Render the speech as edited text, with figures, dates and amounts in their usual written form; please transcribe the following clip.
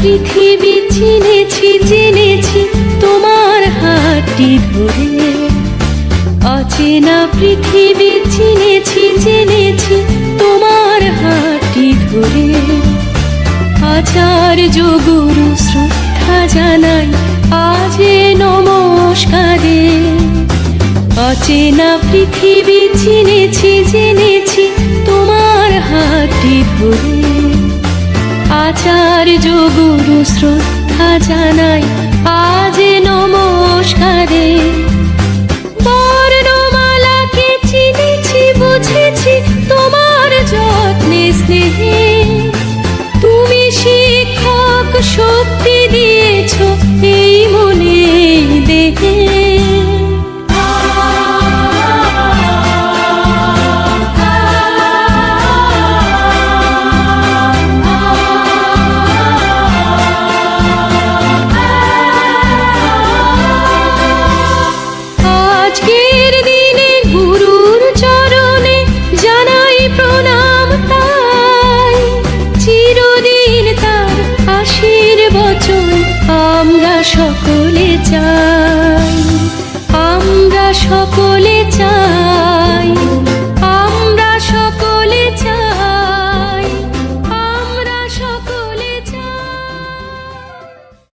পৃথিবী চিনেছি জেনেছি তোমার হাতটি ধরে। অচেনা পৃথিবী চিনেছি জেনেছি তোমার হাতটি ধরে। আচার্য গুরু শ্রদ্ধা জানাই আজ নমস্কারে। অচেনা পৃথিবী চিনেছি জেনেছি তোমার হাতটি ধরে। আচার্য গুরু শ্রদ্ধা জানাই আজ নমস্কারে। বর্ণমালাকে চিনেছি বুঝেছি তোমার যত্নে স্নেহে।